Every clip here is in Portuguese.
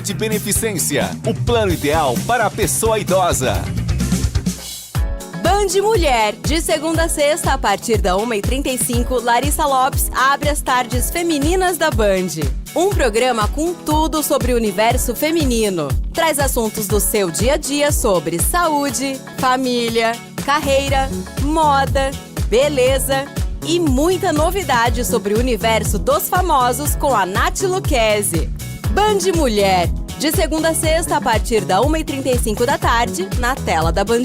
de beneficência. O plano ideal para a pessoa idosa. Band Mulher, de segunda a sexta, a partir da 1h35, Larissa Lopes abre as tardes femininas da Band. Um programa com tudo sobre o universo feminino. Traz assuntos do seu dia a dia sobre saúde, família, carreira, moda, beleza e muita novidade sobre o universo dos famosos com a Nath Lucchesi. Band Mulher, de segunda a sexta, a partir da 1h35 da tarde, na tela da Band+.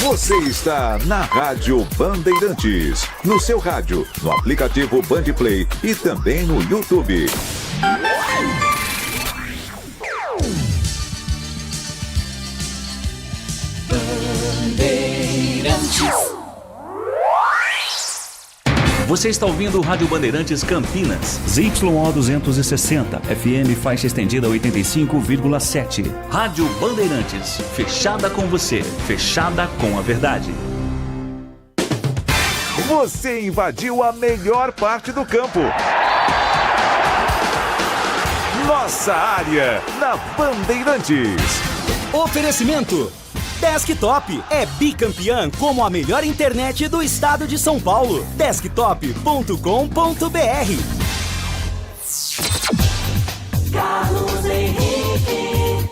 Você está na Rádio Bandeirantes, no seu rádio, no aplicativo Band Play e também no YouTube. Bandeirantes. Você está ouvindo o Rádio Bandeirantes Campinas. ZYO 260, FM faixa estendida 85,7. Rádio Bandeirantes, fechada com você, fechada com a verdade. Você invadiu a melhor parte do campo. Nossa área, na Bandeirantes. Oferecimento. Desktop é bicampeã como a melhor internet do estado de São Paulo. Desktop.com.br. Carlos Henrique.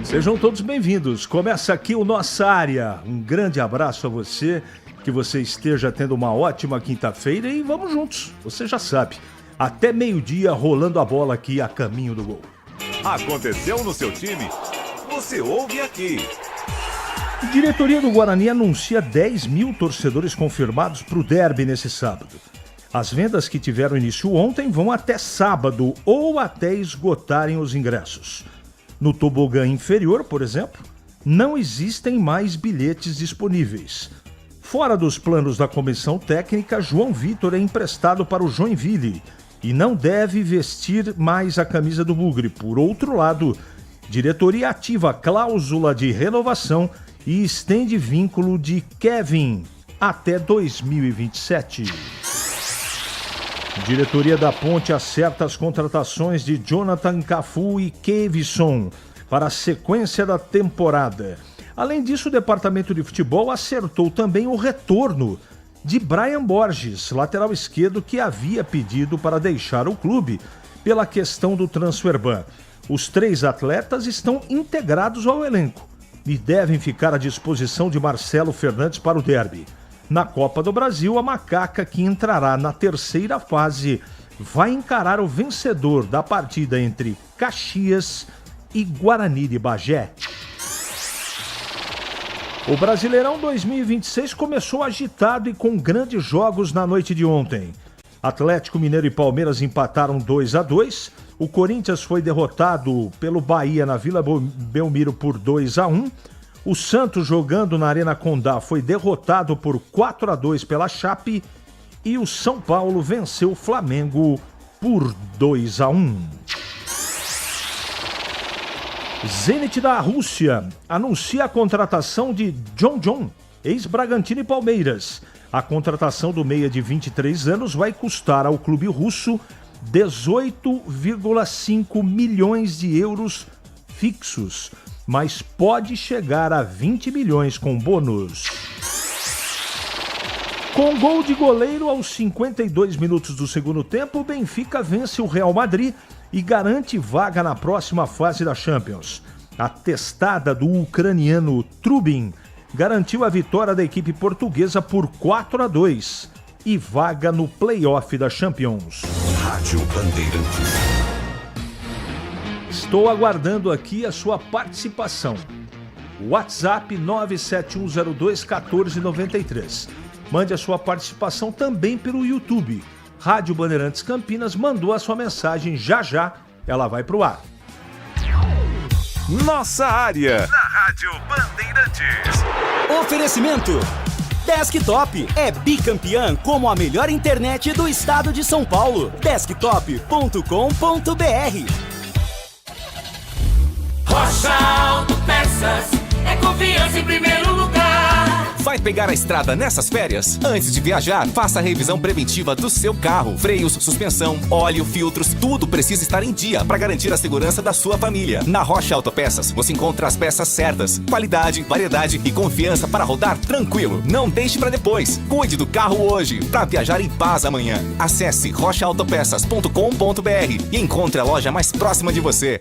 Sejam todos bem-vindos. Começa aqui o Nossa Área. Um grande abraço a você, que você esteja tendo uma ótima quinta-feira e vamos juntos. Você já sabe, até meio-dia rolando a bola aqui a caminho do gol. Aconteceu no seu time? Você ouve aqui. A diretoria do Guarani anuncia 10 mil torcedores confirmados para o derby nesse sábado. As vendas que tiveram início ontem vão até sábado ou até esgotarem os ingressos. No tobogã inferior, por exemplo, não existem mais bilhetes disponíveis. Fora dos planos da comissão técnica, João Vitor é emprestado para o Joinville e não deve vestir mais a camisa do Bugre. Por outro lado, diretoria ativa cláusula de renovação e estende vínculo de Kevin até 2027. Diretoria da Ponte acerta as contratações de Jonathan Cafu e Kevson para a sequência da temporada. Além disso, o departamento de futebol acertou também o retorno de Brian Borges, lateral esquerdo que havia pedido para deixar o clube pela questão do transfer ban. Os 3 atletas estão integrados ao elenco e devem ficar à disposição de Marcelo Fernandes para o derby. Na Copa do Brasil, a Macaca, que entrará na terceira fase, vai encarar o vencedor da partida entre Caxias e Guarani de Bagé. O Brasileirão 2026 começou agitado e com grandes jogos na noite de ontem. Atlético Mineiro e Palmeiras empataram 2-2. O Corinthians foi derrotado pelo Bahia na Vila Belmiro por 2-1. O Santos, jogando na Arena Condá, foi derrotado por 4-2 pela Chape. E o São Paulo venceu o Flamengo por 2-1. Zenit da Rússia anuncia a contratação de John, ex-Bragantino e Palmeiras. A contratação do meia de 23 anos vai custar ao clube russo 18,5 milhões de euros fixos, mas pode chegar a 20 milhões com bônus. Com gol de goleiro aos 52 minutos do segundo tempo, o Benfica vence o Real Madrid e garante vaga na próxima fase da Champions. A testada do ucraniano Trubin garantiu a vitória da equipe portuguesa por 4-2 e vaga no play-off da Champions. Rádio Bandeirantes. Estou aguardando aqui a sua participação. WhatsApp 971021493. Mande a sua participação também pelo YouTube. Rádio Bandeirantes Campinas mandou a sua mensagem, já ela vai pro ar. Nossa área, na Rádio Bandeirantes. Oferecimento. Desktop é bicampeã como a melhor internet do estado de São Paulo. Desktop.com.br. Rocha Auto Peças é confiança em primeiro lugar. Vai pegar a estrada nessas férias? Antes de viajar, faça a revisão preventiva do seu carro. Freios, suspensão, óleo, filtros, tudo precisa estar em dia para garantir a segurança da sua família. Na Rocha Autopeças, você encontra as peças certas, qualidade, variedade e confiança para rodar tranquilo. Não deixe para depois. Cuide do carro hoje para viajar em paz amanhã. Acesse rochaautopeças.com.br e encontre a loja mais próxima de você.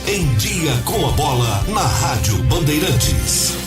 Em Dia com a Bola, na Rádio Bandeirantes.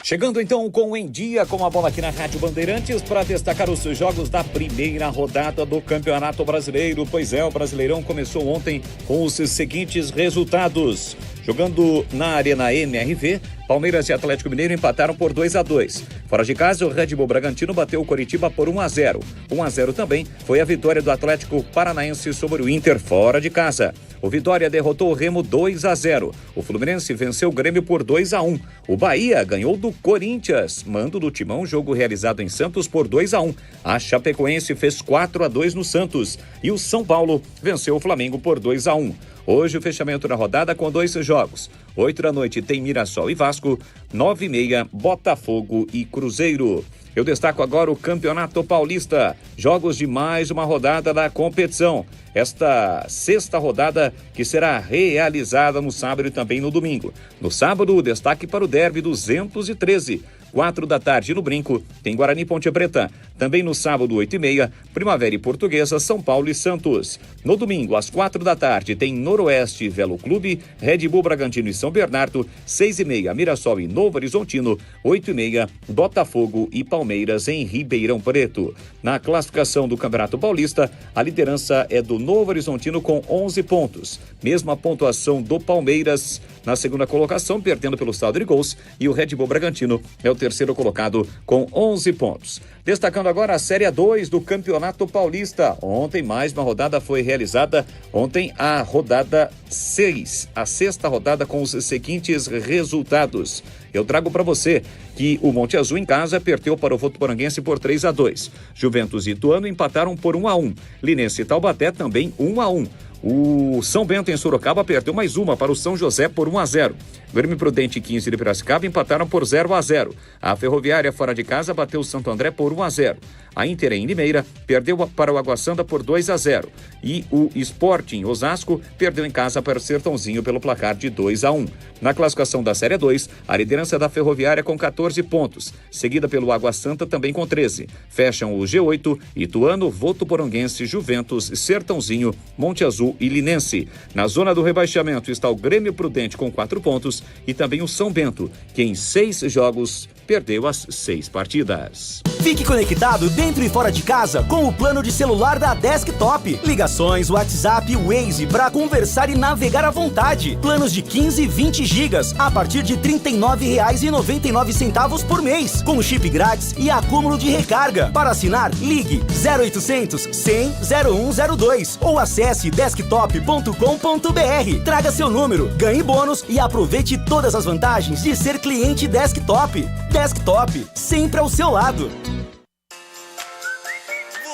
Chegando então com Em Dia com a Bola aqui na Rádio Bandeirantes para destacar os jogos da primeira rodada do Campeonato Brasileiro. Pois é, o Brasileirão começou ontem com os seguintes resultados. Jogando na Arena MRV, Palmeiras e Atlético Mineiro empataram por 2-2. Fora de casa, o Red Bull Bragantino bateu o Coritiba por 1-0. 1-0 também foi a vitória do Atlético Paranaense sobre o Inter fora de casa. O Vitória derrotou o Remo 2-0. O Fluminense venceu o Grêmio por 2-1. O Bahia ganhou do Corinthians, mando do Timão, jogo realizado em Santos por 2-1. A Chapecoense fez 4-2 no Santos. E o São Paulo venceu o Flamengo por 2-1. Hoje o fechamento da rodada com 2 jogos. 8 da noite tem Mirassol e Vasco, 9h30 Botafogo e Cruzeiro. Eu destaco agora o Campeonato Paulista, jogos de mais uma rodada da competição. Esta sexta rodada que será realizada no sábado e também no domingo. No sábado, o destaque para o Derby 213. 4 da tarde no Brinco, tem Guarani Ponte Preta. Também no sábado, 8h30, Primavera e Portuguesa, São Paulo e Santos. No domingo, às 4 da tarde, tem Noroeste e Velo Clube, Red Bull Bragantino e São Bernardo, 6h30, Mirassol e Novo Horizontino, 8h30, Botafogo e Palmeiras em Ribeirão Preto. Na classificação do Campeonato Paulista, a liderança é do Novo Horizontino com 11 pontos. Mesma pontuação do Palmeiras na segunda colocação, perdendo pelo saldo de gols, e o Red Bull Bragantino é o terceiro colocado com 11 pontos. Destacando agora a Série 2 do Campeonato Paulista. Ontem mais uma rodada foi realizada. Ontem a rodada 6, a sexta rodada com os seguintes resultados. Eu trago para você que o Monte Azul em casa perdeu para o Votuporanguense por 3-2. Juventus e Ituano empataram por 1-1. Linense e Taubaté também 1-1. O São Bento em Sorocaba perdeu mais uma para o São José por 1-0. Grêmio Prudente e 15 de Piracicaba empataram por 0-0. A Ferroviária fora de casa bateu o Santo André por 1-0. A Inter em Limeira perdeu para o Água Santa por 2-0. E o Sporting Osasco perdeu em casa para o Sertãozinho pelo placar de 2-1. Na classificação da Série 2, a liderança da Ferroviária com 14 pontos, seguida pelo Água Santa também com 13. Fecham o G8, Ituano, Votuporanguense, Juventus, Sertãozinho, Monte Azul e Linense. Na zona do rebaixamento está o Grêmio Prudente com 4 pontos e também o São Bento, que em 6 jogos perdeu as 6 partidas. Fique conectado dentro e fora de casa com o plano de celular da Desktop. Ligações, WhatsApp e Waze para conversar e navegar à vontade. Planos de 15 e 20 gigas a partir de R$ 39,99 por mês, com chip grátis e acúmulo de recarga. Para assinar, ligue 0800 100 0102 ou acesse desktop.com.br. Traga seu número, ganhe bônus e aproveite todas as vantagens de ser cliente Desktop. Desktop, sempre ao seu lado.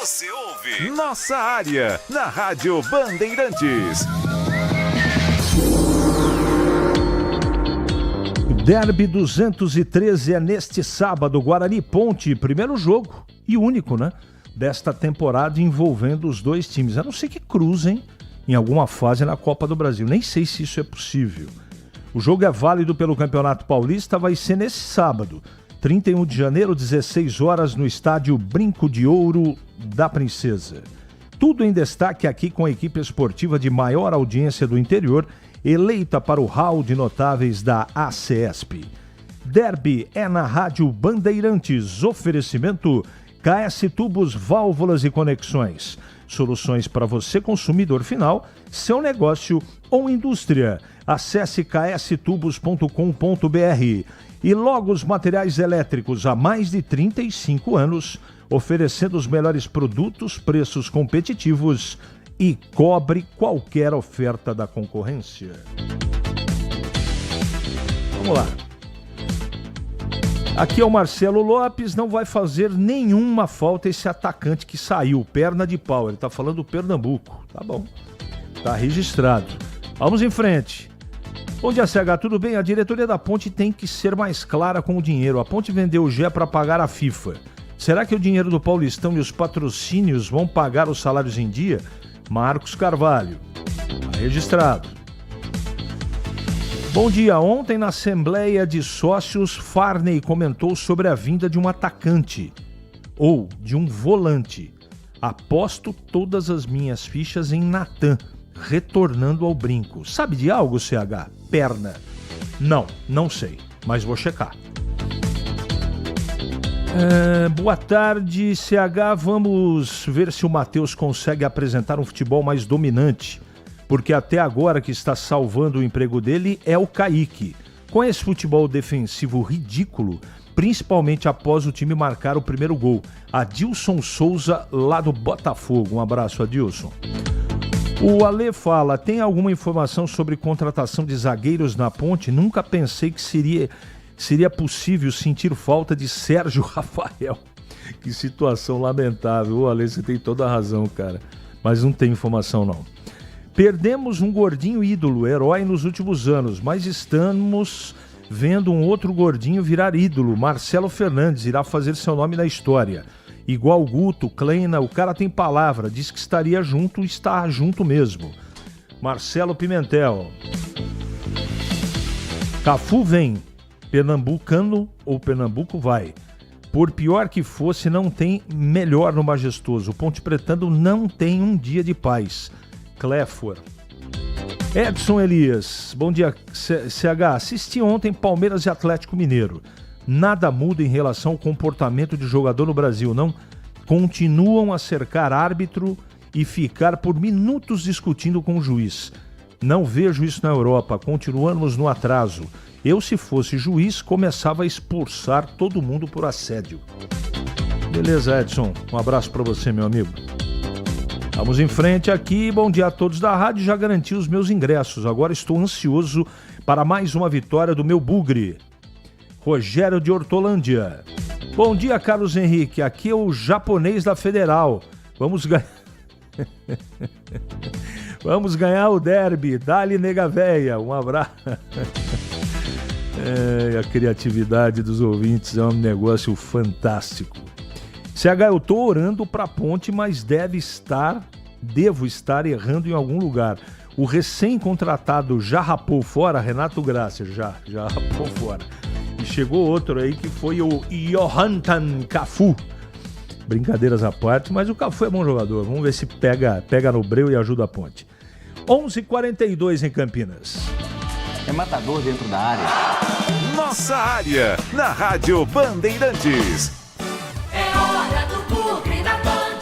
Você ouve Nossa Área, na Rádio Bandeirantes. Derby 213 é neste sábado, Guarani Ponte, primeiro jogo e único, né? Desta temporada envolvendo os dois times. A não ser que cruzem em alguma fase na Copa do Brasil. Nem sei se isso é possível. O jogo é válido pelo Campeonato Paulista, vai ser nesse sábado, 31 de janeiro, 16 horas, no estádio Brinco de Ouro da Princesa. Tudo em destaque aqui com a equipe esportiva de maior audiência do interior, eleita para o hall de notáveis da ACESP. Derby é na Rádio Bandeirantes, oferecimento KS Tubos, Válvulas e Conexões. Soluções para você, consumidor final, seu negócio ou indústria. Acesse kstubos.com.br. E Logos Materiais Elétricos, há mais de 35 anos, oferecendo os melhores produtos, preços competitivos e cobre qualquer oferta da concorrência. Vamos lá. Aqui é o Marcelo Lopes, não vai fazer nenhuma falta esse atacante que saiu, perna de pau. Ele tá falando do Pernambuco, tá bom, tá registrado. Vamos em frente. Bom dia, CH, tudo bem? A diretoria da Ponte tem que ser mais clara com o dinheiro. A Ponte vendeu o GE para pagar a FIFA. Será que o dinheiro do Paulistão e os patrocínios vão pagar os salários em dia? Marcos Carvalho. Tá registrado. Bom dia. Ontem na Assembleia de Sócios, Farney comentou sobre a vinda de um atacante ou de um volante. Aposto todas as minhas fichas em Natan, retornando ao brinco. Sabe de algo, CH? Perna. Não sei, mas vou checar. Boa tarde, CH. Vamos ver se o Matheus consegue apresentar um futebol mais dominante, porque até agora que está salvando o emprego dele é o Kaique. Com esse futebol defensivo ridículo, principalmente após o time marcar o primeiro gol. Adilson Souza, lá do Botafogo. Um abraço, Adilson. O Ale fala, tem alguma informação sobre contratação de zagueiros na Ponte? Nunca pensei que seria possível sentir falta de Sérgio Rafael. Que situação lamentável. O Ale, você tem toda a razão, cara. Mas não tem informação, não. Perdemos um gordinho ídolo, herói nos últimos anos, mas estamos vendo um outro gordinho virar ídolo. Marcelo Fernandes irá fazer seu nome na história. Igual Guto, Kleina, o cara tem palavra, diz que estaria junto e está junto mesmo. Marcelo Pimentel. Cafu vem, pernambucano ou Pernambuco vai. Por pior que fosse, não tem melhor no Majestoso. O Ponte Pretano não tem um dia de paz. Cléfor. Edson Elias, bom dia, CH. Assisti ontem Palmeiras e Atlético Mineiro. Nada muda em relação ao comportamento de jogador no Brasil, não? Continuam a cercar árbitro e ficar por minutos discutindo com o juiz. Não vejo isso na Europa, continuamos no atraso. Eu, se fosse juiz, começava a expulsar todo mundo por assédio. Beleza, Edson, um abraço para você, meu amigo. Vamos em frente aqui, bom dia a todos da rádio, já garanti os meus ingressos, agora estou ansioso para mais uma vitória do meu bugre. Rogério de Hortolândia. Bom dia, Carlos Henrique, aqui é o japonês da Federal. Vamos ganhar... Vamos ganhar o derby, dá-lhe nega véia, um abraço. A criatividade dos ouvintes é um negócio fantástico. CH, eu tô orando pra Ponte, mas devo estar errando em algum lugar. O recém-contratado já rapou fora, Renato Graça, já rapou fora. E chegou outro aí que foi o Johantan Cafu. Brincadeiras à parte, mas o Cafu é bom jogador. Vamos ver se pega no breu e ajuda a Ponte. 11h42 em Campinas. É matador dentro da área. Nossa área, na Rádio Bandeirantes. É hora do Bugre da Band.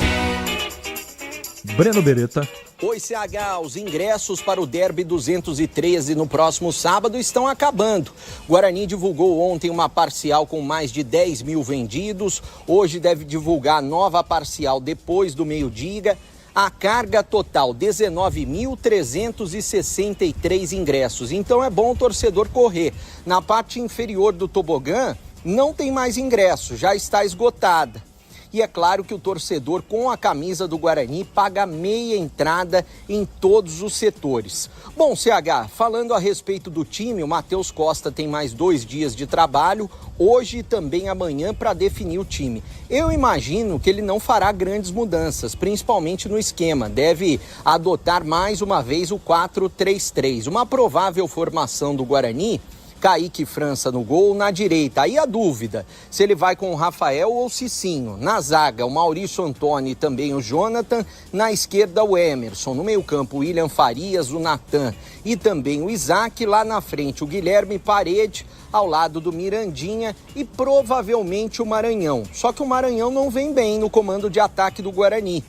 Breno Beretta. Oi, CH, os ingressos para o Derby 213 no próximo sábado estão acabando. Guarani divulgou ontem uma parcial com mais de 10 mil vendidos. Hoje deve divulgar nova parcial depois do meio-dia. A carga total, 19.363 ingressos. Então é bom o torcedor correr. Na parte inferior do tobogã não tem mais ingresso, já está esgotada. E é claro que o torcedor com a camisa do Guarani paga meia entrada em todos os setores. Bom, CH, falando a respeito do time, o Matheus Costa tem mais 2 dias de trabalho, hoje e também amanhã, para definir o time. Eu imagino que ele não fará grandes mudanças, principalmente no esquema. Deve adotar mais uma vez o 4-3-3. Uma provável formação do Guarani: Kaique França no gol, na direita. Aí a dúvida, se ele vai com o Rafael ou o Cicinho. Na zaga, o Maurício Antônio e também o Jonathan. Na esquerda, o Emerson. No meio-campo, o William Farias, o Natan e também o Isaac. Lá na frente, o Guilherme Parede, ao lado do Mirandinha e provavelmente o Maranhão. Só que o Maranhão não vem bem no comando de ataque do Guarani.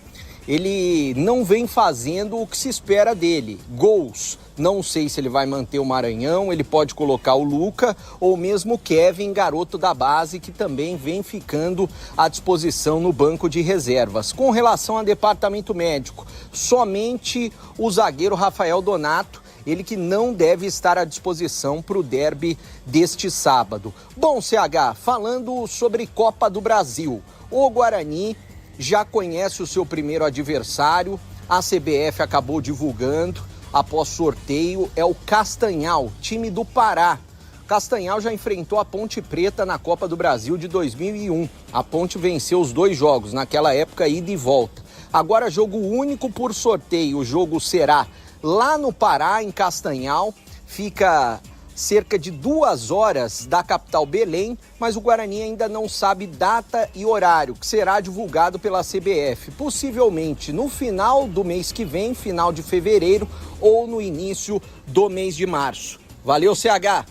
Ele não vem fazendo o que se espera dele. Gols. Não sei se ele vai manter o Maranhão, ele pode colocar o Luca ou mesmo o Kevin, garoto da base, que também vem ficando à disposição no banco de reservas. Com relação ao departamento médico, somente o zagueiro Rafael Donato, ele que não deve estar à disposição para o derby deste sábado. Bom, CH, falando sobre Copa do Brasil, o Guarani já conhece o seu primeiro adversário, a CBF acabou divulgando. após sorteio é o Castanhal, time do Pará. Castanhal já enfrentou a Ponte Preta na Copa do Brasil de 2001. A Ponte venceu os 2 jogos, naquela época ida e volta. Agora jogo único por sorteio, o jogo será lá no Pará, em Castanhal, fica cerca de 2 horas da capital Belém, mas o Guarani ainda não sabe data e horário, que será divulgado pela CBF, possivelmente no final do mês que vem, final de fevereiro, ou no início do mês de março. Valeu, CH!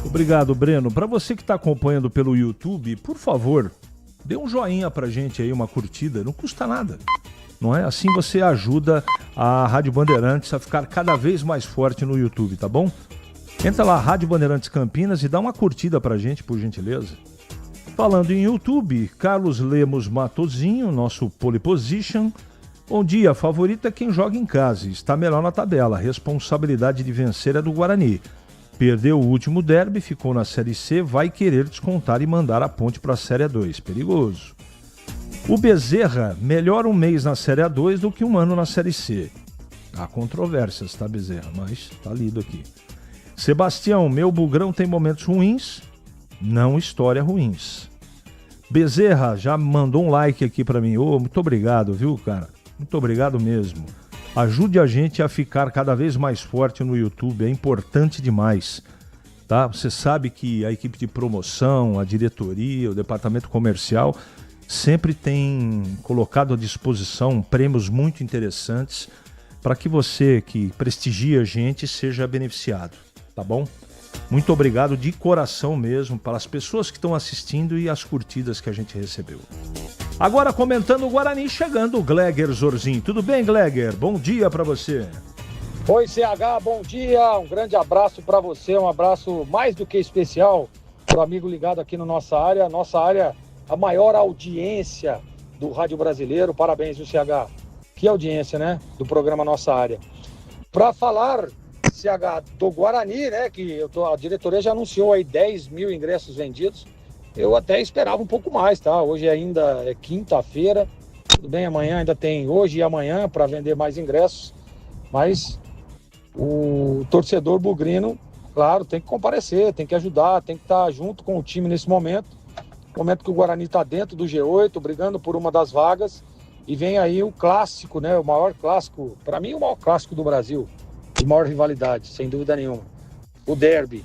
Obrigado, Breno. Para você que está acompanhando pelo YouTube, por favor, dê um joinha pra gente aí, uma curtida, não custa nada. Não é? Assim você ajuda a Rádio Bandeirantes a ficar cada vez mais forte no YouTube, tá bom? Entra lá, Rádio Bandeirantes Campinas, e dá uma curtida pra gente, por gentileza. Falando em YouTube, Carlos Lemos Matozinho, nosso pole position. Bom dia, favorito é quem joga em casa, está melhor na tabela. Responsabilidade de vencer é do Guarani. Perdeu o último derby, ficou na Série C, vai querer descontar e mandar a Ponte para a Série A2. Perigoso. O Bezerra, melhor um mês na Série A2 do que um ano na Série C. Há controvérsias, tá, Bezerra? Mas tá lido aqui. Sebastião, meu bugrão tem momentos ruins, não histórias ruins. Bezerra já mandou um like aqui para mim. Muito obrigado, viu, cara? Muito obrigado mesmo. Ajude a gente a ficar cada vez mais forte no YouTube, é importante demais, tá? Você sabe que a equipe de promoção, a diretoria, o departamento comercial sempre tem colocado à disposição prêmios muito interessantes para que você que prestigia a gente seja beneficiado, tá bom? Muito obrigado de coração mesmo para as pessoas que estão assistindo e as curtidas que a gente recebeu. Agora comentando o Guarani, chegando o Gleger Zorzinho. Tudo bem, Gleger? Bom dia para você. Oi, CH, bom dia. Um grande abraço para você, um abraço mais do que especial para o amigo ligado aqui na nossa área. Nossa área, a maior audiência do rádio brasileiro. Parabéns, viu, CH? Que audiência, né? Do programa Nossa Área. Para falar, CH, do Guarani, né? Que a diretoria já anunciou aí 10 mil ingressos vendidos. Eu até esperava um pouco mais, tá? Hoje ainda é quinta-feira, tudo bem, amanhã ainda tem hoje e amanhã para vender mais ingressos, mas o torcedor bugrino, claro, tem que comparecer, tem que ajudar, tem que estar junto com o time nesse momento que o Guarani está dentro do G8, brigando por uma das vagas, e vem aí o clássico, né? O maior clássico, para mim o maior clássico do Brasil, de maior rivalidade, sem dúvida nenhuma, o derby.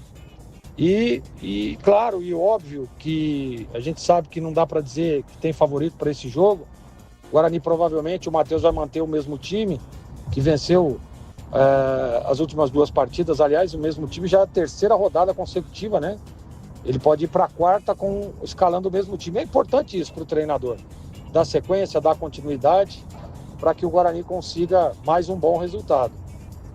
E claro, e óbvio que a gente sabe que não dá para dizer que tem favorito para esse jogo. O Guarani provavelmente, o Matheus vai manter o mesmo time que venceu as últimas 2 partidas. Aliás, o mesmo time já é a 3ª rodada consecutiva, né? Ele pode ir para a 4ª escalando o mesmo time. É importante isso para o treinador. Dar sequência, dar continuidade para que o Guarani consiga mais um bom resultado.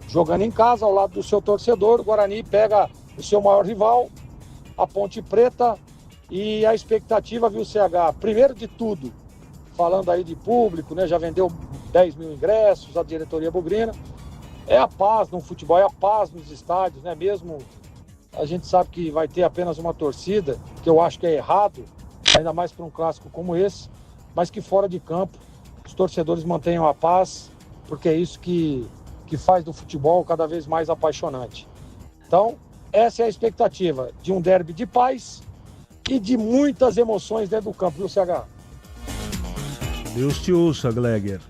Jogando em casa, ao lado do seu torcedor, o Guarani pega o seu maior rival, a Ponte Preta, e a expectativa, viu, CH? Primeiro de tudo, falando aí de público, né? Já vendeu 10 mil ingressos, a diretoria bugrina, é a paz no futebol, é a paz nos estádios, né? Mesmo a gente sabe que vai ter apenas uma torcida, que eu acho que é errado, ainda mais para um clássico como esse, mas que fora de campo os torcedores mantenham a paz, porque é isso que faz do futebol cada vez mais apaixonante. Então, essa é a expectativa de um derby de paz e de muitas emoções dentro do campo, viu, CH? Deus te ouça, Gleger.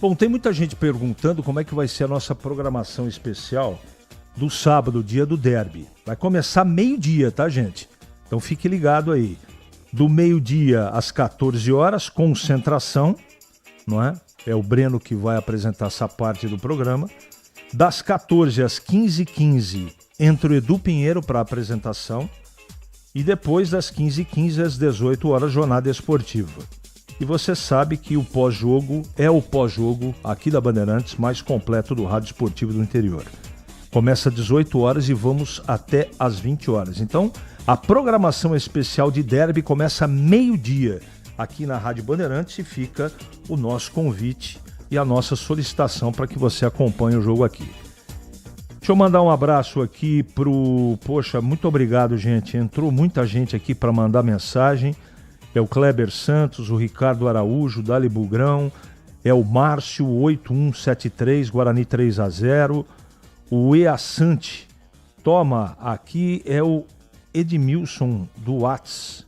Bom, tem muita gente perguntando como é que vai ser a nossa programação especial do sábado, dia do derby. Vai começar meio-dia, tá, gente? Então fique ligado aí. Do meio-dia às 14 horas, concentração, não é? É o Breno que vai apresentar essa parte do programa. Das 14 às 15h15, entra o Edu Pinheiro para a apresentação. E depois das 15h15 às 18 horas, jornada esportiva. E você sabe que o pós-jogo é o pós-jogo aqui da Bandeirantes mais completo do rádio esportivo do interior. Começa às 18 horas e vamos até às 20 horas. Então, a programação especial de derby começa meio-dia aqui na Rádio Bandeirantes e fica o nosso convite e a nossa solicitação para que você acompanhe o jogo aqui. Deixa eu mandar um abraço aqui Poxa, muito obrigado, gente. Entrou muita gente aqui para mandar mensagem. É o Kleber Santos, o Ricardo Araújo, o Dali Bugrão, é o Márcio 8173, Guarani 3-0. O Eassante, toma, aqui é o Edmilson do Whats.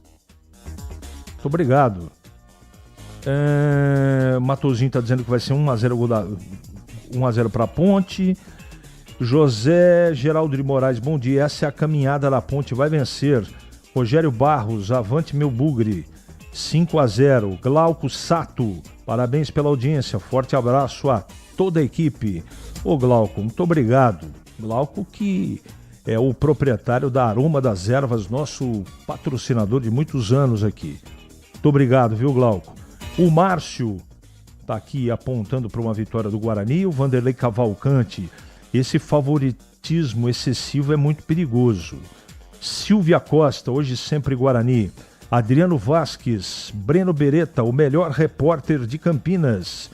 Muito obrigado. Matosinho está dizendo que vai ser 1-0 para a Ponte. José Geraldo de Moraes, bom dia. Essa é a caminhada da Ponte, vai vencer. Rogério Barros, avante meu bugre. 5-0. Glauco Sato, parabéns pela audiência. Forte abraço a toda a equipe. Ô Glauco, muito obrigado. Glauco que é o proprietário da Aroma das Ervas, nosso patrocinador de muitos anos aqui. Muito obrigado, viu, Glauco? O Márcio está aqui apontando para uma vitória do Guarani. O Vanderlei Cavalcante, esse favoritismo excessivo é muito perigoso. Silvia Costa, hoje sempre Guarani. Adriano Vasques, Breno Beretta, o melhor repórter de Campinas.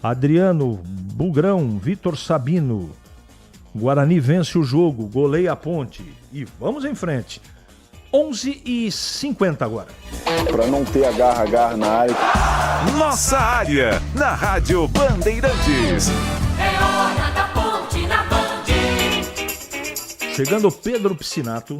Adriano Bugrão, Vitor Sabino. Guarani vence o jogo, goleia a Ponte. E vamos em frente. 11h50 agora. Para não ter agarra na área. Nossa área, na Rádio Bandeirantes. É hora da Ponte na Band. Chegando Pedro Piscinato.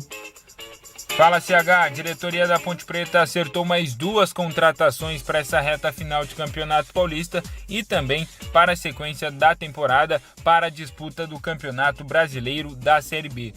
Fala, CH, a diretoria da Ponte Preta acertou mais 2 contratações para essa reta final de Campeonato Paulista e também para a sequência da temporada para a disputa do Campeonato Brasileiro da Série B.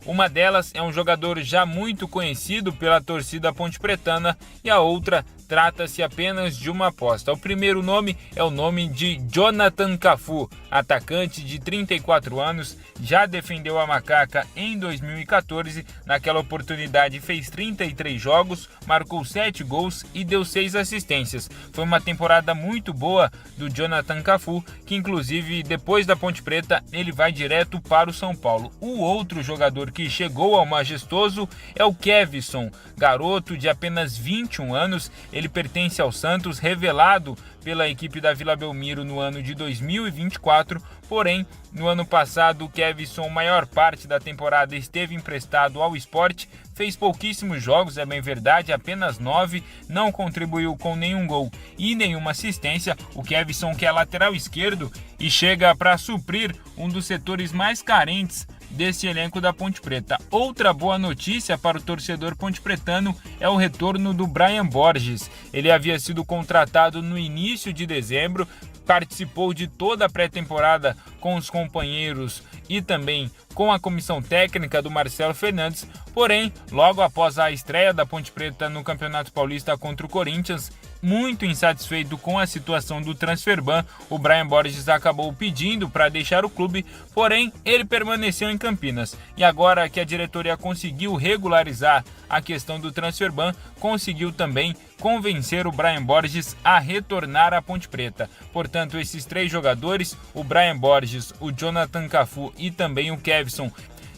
Uma delas é um jogador já muito conhecido pela torcida pontepretana e a outra trata-se apenas de uma aposta. O primeiro nome é o nome de Jonathan Cafu, atacante de 34 anos, já defendeu a Macaca em 2014, naquela oportunidade fez 33 jogos, marcou 7 gols e deu 6 assistências. Foi uma temporada muito boa do Jonathan Cafu, que inclusive depois da Ponte Preta ele vai direto para o São Paulo. O outro jogador que chegou ao Majestoso é o Kevson, garoto de apenas 21 anos, ele pertence ao Santos, revelado pela equipe da Vila Belmiro no ano de 2024, porém, no ano passado, o Kevson, maior parte da temporada, esteve emprestado ao Sport, fez pouquíssimos jogos, é bem verdade, apenas 9, não contribuiu com nenhum gol e nenhuma assistência. O Kevson, que é lateral esquerdo e chega para suprir um dos setores mais carentes desse elenco da Ponte Preta. Outra boa notícia para o torcedor pontepretano é o retorno do Brian Borges. Ele havia sido contratado no início de dezembro, participou de toda a pré-temporada com os companheiros e também com a comissão técnica do Marcelo Fernandes, porém, logo após a estreia da Ponte Preta no Campeonato Paulista contra o Corinthians, muito insatisfeito com a situação do transferban, o Brian Borges acabou pedindo para deixar o clube, porém ele permaneceu em Campinas. E agora que a diretoria conseguiu regularizar a questão do transferban, conseguiu também convencer o Brian Borges a retornar à Ponte Preta. Portanto, esses 3 jogadores, o Brian Borges, o Jonathan Cafu e também o Kevson,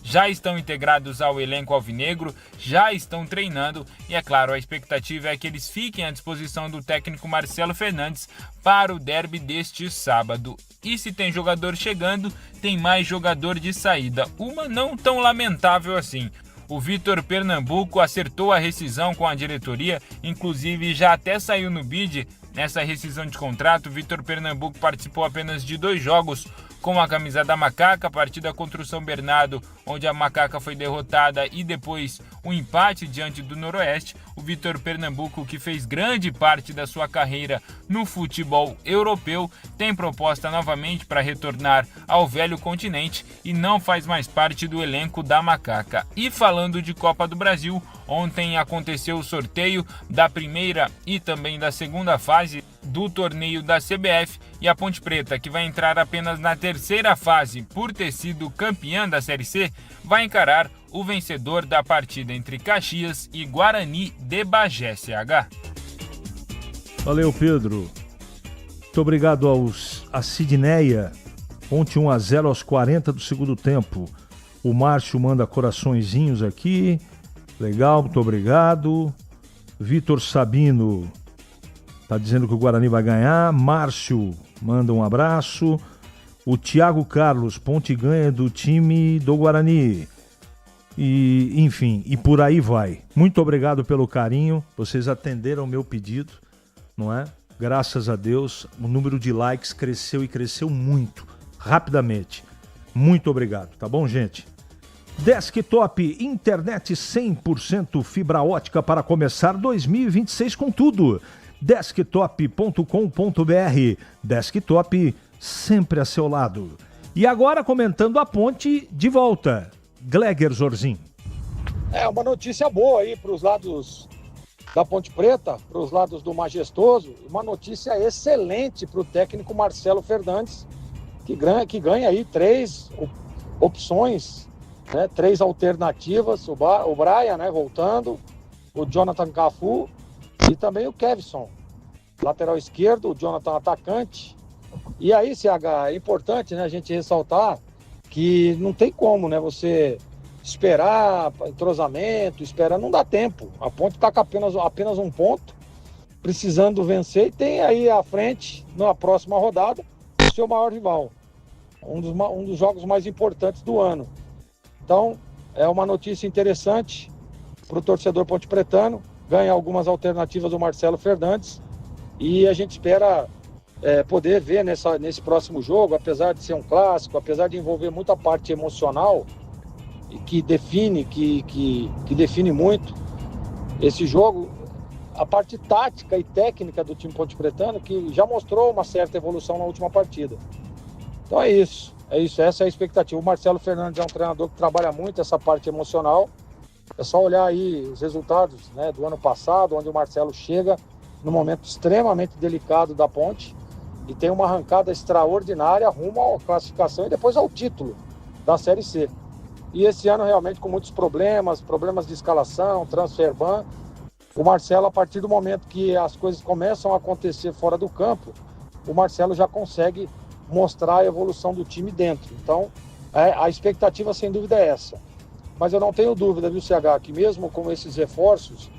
já estão integrados ao elenco alvinegro, já estão treinando e, é claro, a expectativa é que eles fiquem à disposição do técnico Marcelo Fernandes para o derby deste sábado. E se tem jogador chegando, tem mais jogador de saída, uma não tão lamentável assim. O Vitor Pernambuco acertou a rescisão com a diretoria, inclusive já até saiu no bid nessa rescisão de contrato. O Vitor Pernambuco participou apenas de 2 jogos com a camisa da Macaca, a partida contra o São Bernardo, onde a Macaca foi derrotada, e depois um empate diante do Noroeste. O Vitor Pernambuco, que fez grande parte da sua carreira no futebol europeu, tem proposta novamente para retornar ao velho continente e não faz mais parte do elenco da Macaca. E falando de Copa do Brasil, ontem aconteceu o sorteio da primeira e também da segunda fase do torneio da CBF, e a Ponte Preta, que vai entrar apenas na terceira fase por ter sido campeã da Série C, vai encarar o vencedor da partida entre Caxias e Guarani de Bagé, CH. Valeu, Pedro. Muito obrigado a Sidneia. Ponte 1-0 aos 40 do segundo tempo. O Márcio manda coraçõezinhos aqui. Legal, muito obrigado. Vitor Sabino tá dizendo que o Guarani vai ganhar. Márcio manda um abraço. O Thiago Carlos, Ponte ganha do time do Guarani. E, enfim, e por aí vai. Muito obrigado pelo carinho. Vocês atenderam o meu pedido, não é? Graças a Deus, o número de likes cresceu e cresceu muito, rapidamente. Muito obrigado, tá bom, gente? Desktop, internet 100% fibra ótica para começar 2026 com tudo. Desktop.com.br. Desktop sempre a seu lado. E agora comentando a ponte de volta. Gleger Zorzin. É uma notícia boa aí para os lados da Ponte Preta, para os lados do Majestoso. Uma notícia excelente para o técnico Marcelo Fernandes, que ganha aí 3 opções, né, 3 alternativas, o Brian, né, voltando, o Jonathan Cafu e também o Kevson, lateral esquerdo, o Jonathan atacante. E aí, CH, é importante, né, a gente ressaltar que não tem como, né, você esperar entrosamento, não dá tempo. A Ponte está com apenas um ponto, precisando vencer, e tem aí à frente, na próxima rodada, o seu maior rival, um dos jogos mais importantes do ano. Então, é uma notícia interessante para o torcedor pontepretano, ganha algumas alternativas do Marcelo Fernandes, e a gente espera poder ver nesse próximo jogo, apesar de ser um clássico, apesar de envolver muita parte emocional, que define muito esse jogo, a parte tática e técnica do time pontepretano, que já mostrou uma certa evolução na última partida. Então é isso, essa é a expectativa. O Marcelo Fernandes é um treinador que trabalha muito essa parte emocional. É só olhar aí os resultados, né, do ano passado, onde o Marcelo chega num momento extremamente delicado da Ponte e tem uma arrancada extraordinária rumo à classificação e depois ao título da Série C. E esse ano realmente com muitos problemas de escalação, transfer ban. O Marcelo, a partir do momento que as coisas começam a acontecer fora do campo, o Marcelo já consegue mostrar a evolução do time dentro. Então, a expectativa sem dúvida é essa. Mas eu não tenho dúvida, viu, CH, que mesmo com esses reforços,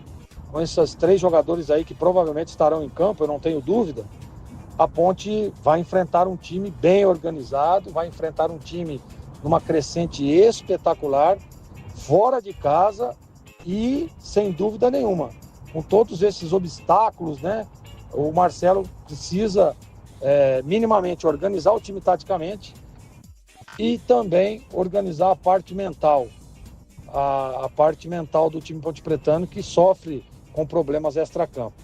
com esses 3 jogadores aí que provavelmente estarão em campo, eu não tenho dúvida, a Ponte vai enfrentar um time bem organizado, vai enfrentar um time numa crescente espetacular, fora de casa e, sem dúvida nenhuma, com todos esses obstáculos, né, o Marcelo precisa minimamente organizar o time taticamente e também organizar a parte mental. A parte mental do time pontepretano, que sofre com problemas extracampo.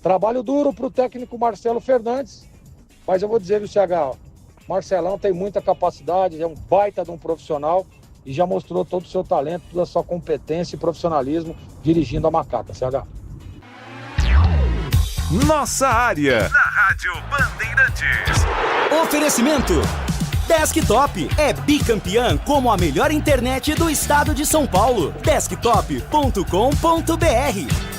Trabalho duro para o técnico Marcelo Fernandes, mas eu vou dizer, o CH, Marcelão tem muita capacidade, é um baita de um profissional e já mostrou todo o seu talento, toda a sua competência e profissionalismo dirigindo a Macaca, CH. Nossa área, na Rádio Bandeirantes. Oferecimento Desktop é bicampeã como a melhor internet do estado de São Paulo. Desktop.com.br.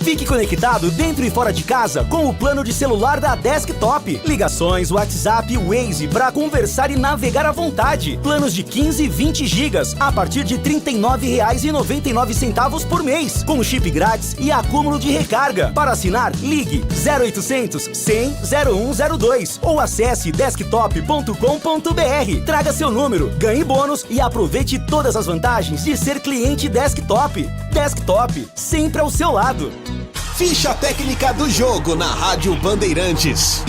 Fique conectado dentro e fora de casa com o plano de celular da Desktop. Ligações, WhatsApp, Waze para conversar e navegar à vontade. Planos de 15 e 20 gigas a partir de R$ 39,99 por mês, com chip grátis e acúmulo de recarga. Para assinar, ligue 0800 100 0102 ou acesse desktop.com.br. Traga seu número, ganhe bônus e aproveite todas as vantagens de ser cliente Desktop. Desktop, sempre ao seu lado. Ficha técnica do jogo na Rádio Bandeirantes.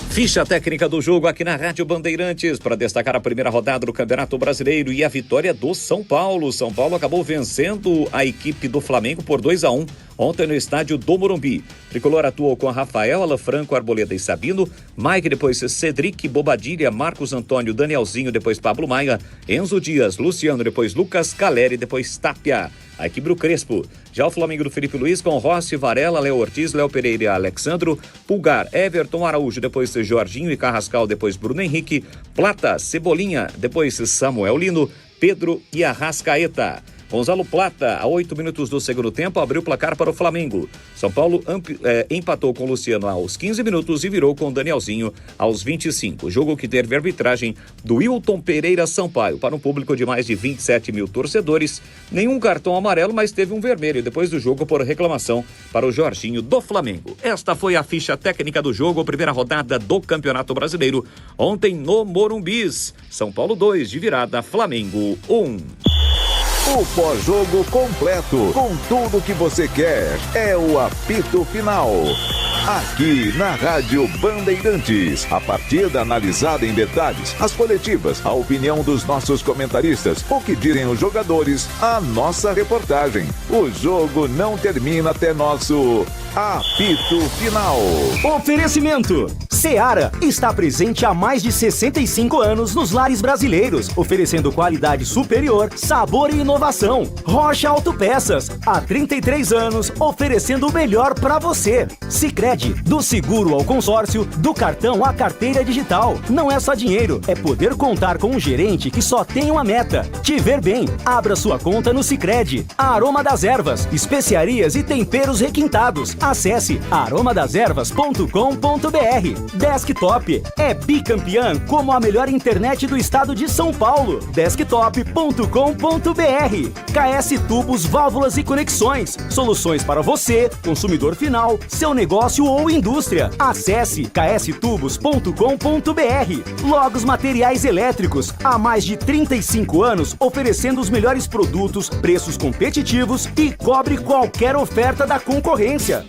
Ficha técnica do jogo aqui na Rádio Bandeirantes para destacar a primeira rodada do Campeonato Brasileiro e a vitória do São Paulo. São Paulo acabou vencendo a equipe do Flamengo por 2-1 ontem no estádio do Morumbi. Tricolor atuou com Rafael, Alan Franco, Arboleda e Sabino, Mike, depois Cedric, Bobadilha, Marcos Antônio, Danielzinho, depois Pablo Maia, Enzo Dias, Luciano, depois Lucas Caleri, depois Tapia. A equipe do Crespo. Já o Flamengo do Felipe Luiz com Rossi, Varela, Léo Ortiz, Léo Pereira e Alexandro, Pulgar, Everton, Araújo, depois Jorginho e Carrascal, depois Bruno Henrique, Plata, Cebolinha, depois Samuel Lino, Pedro e Arrascaeta. Gonzalo Plata, a 8 minutos do segundo tempo, abriu o placar para o Flamengo. São Paulo empatou com Luciano aos 15 minutos e virou com Danielzinho aos 25. Jogo que teve arbitragem do Wilton Pereira Sampaio para um público de mais de 27 mil torcedores. Nenhum cartão amarelo, mas teve um vermelho depois do jogo por reclamação para o Jorginho do Flamengo. Esta foi a ficha técnica do jogo, primeira rodada do Campeonato Brasileiro. Ontem no Morumbis, São Paulo 2 de virada, Flamengo 1. O pós-jogo completo, com tudo que você quer. É o apito final. Aqui na Rádio Bandeirantes. A partida analisada em detalhes, as coletivas, a opinião dos nossos comentaristas, o que dizem os jogadores, a nossa reportagem. O jogo não termina até nosso apito final. Oferecimento. Seara está presente há mais de 65 anos nos lares brasileiros, oferecendo qualidade superior, sabor e inovação. Rocha Autopeças, há 33 anos, oferecendo o melhor para você. Sicredi, do seguro ao consórcio, do cartão à carteira digital. Não é só dinheiro, é poder contar com um gerente que só tem uma meta: te ver bem. Abra sua conta no Sicredi. A Aroma das Ervas, especiarias e temperos requintados. Acesse aromadeservas.com.br. Desktop é bicampeã como a melhor internet do estado de São Paulo. Desktop.com.br. KS Tubos, Válvulas e Conexões. Soluções para você, consumidor final, seu negócio ou indústria. Acesse kstubos.com.br. Logos Materiais Elétricos. Há mais de 35 anos oferecendo os melhores produtos, preços competitivos e cobre qualquer oferta da concorrência.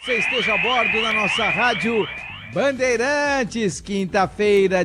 Você esteja a bordo da nossa Rádio Bandeirantes, quinta-feira.